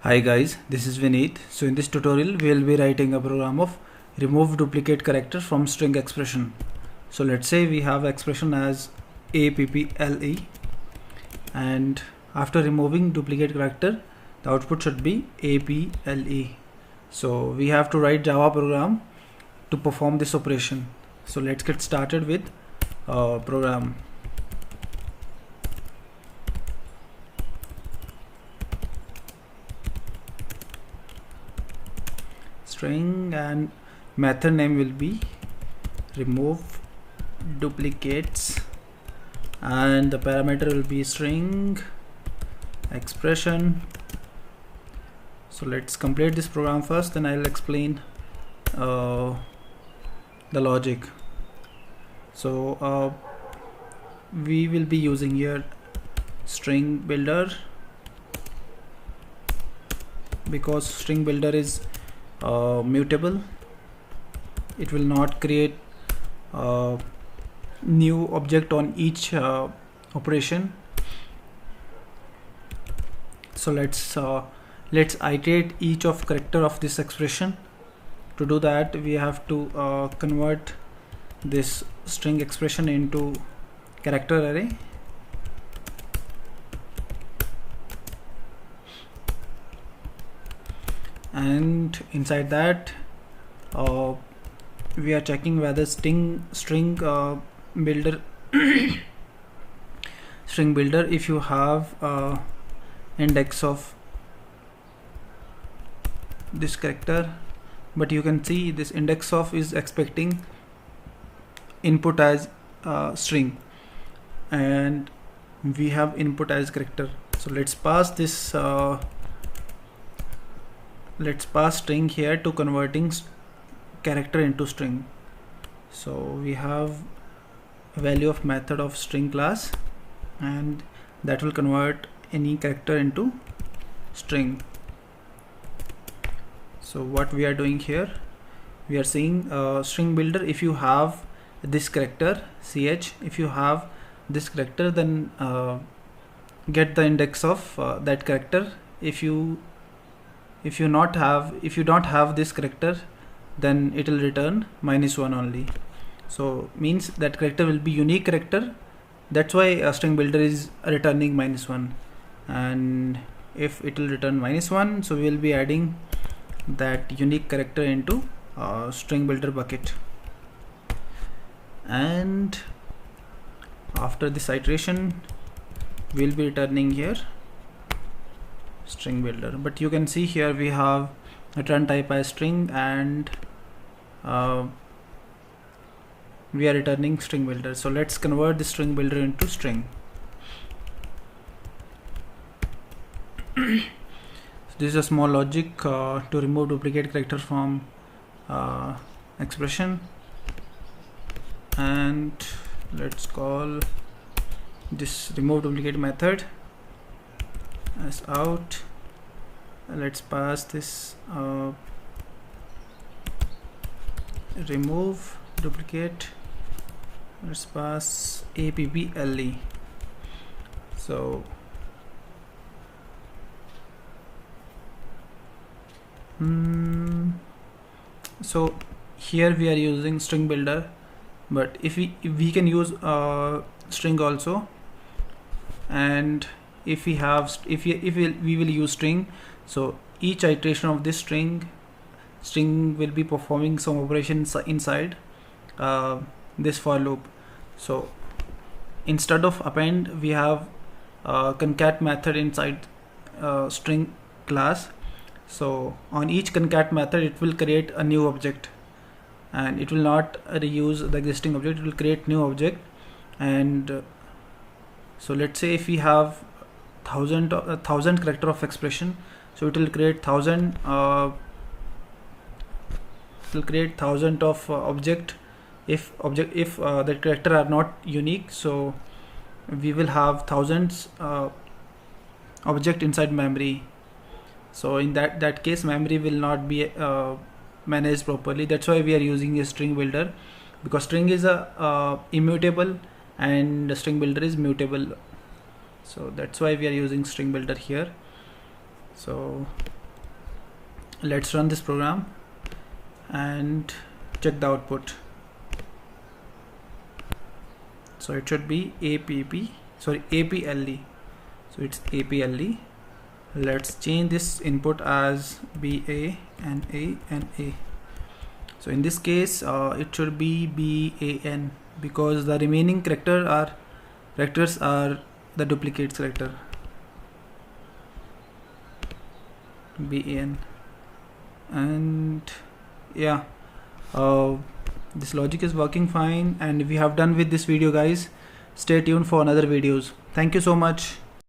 Hi guys, this is Vineet. So in this tutorial we will be writing a program of remove duplicate character from string expression. So let's say we have expression as APPLE, and after removing duplicate character the output should be APLE. So we have to write Java program to perform this operation. So let's get started with program. String and method name will be remove duplicates, and the parameter will be string expression. So let's complete this program first, then I'll explain the logic. So we will be using here string builder, because string builder is mutable. It will not create new object on each operation. So let's iterate each of character of this expression. To do that, we have to convert this string expression into character array. And inside that we are checking whether string builder string builder, if you have index of this character, but you can see this index of is expecting input as string, and we have input as character. So let's pass this let's pass string here to converting character into string. So we have a value of method of string class, and that will convert any character into string. So what we are doing here, we are saying string builder, if you have this character ch, if you have this character, then get the index of that character. If you don't have this character, then it will return -1 only. So means that character will be unique character. That's why a string builder is returning -1. And if it will return -1, so we will be adding that unique character into string builder bucket. And after this iteration, we'll be returning here string builder. But you can see here we have return type as string, and we are returning string builder. So let's convert the string builder into string. This is a small logic to remove duplicate character from expression. And let's call this remove duplicate method as out. Let's pass this remove duplicate, let's pass APPLE. So so here we are using string builder, but if we can use string also, and if we will use string, so each iteration of this string will be performing some operations inside this for loop. So instead of append, we have concat method inside string class. So on each concat method, it will create a new object, and it will not reuse the existing object, it will create new object. And so let's say if we have 1000 character of expression, so it will create 1000 of object. If the character are not unique, so we will have thousands object inside memory. So in that case, memory will not be managed properly. That's why we are using a string builder, because string is a immutable and string builder is mutable. So that's why we are using string builder here. So let's run this program and check the output. So it should be APLE. So it's APLE. Let's change this input as BA and A and A. So in this case it should be BAN, because the remaining characters are the duplicate character. BAN. And yeah, this logic is working fine, and we have done with this video, guys. Stay tuned for another videos. Thank you so much.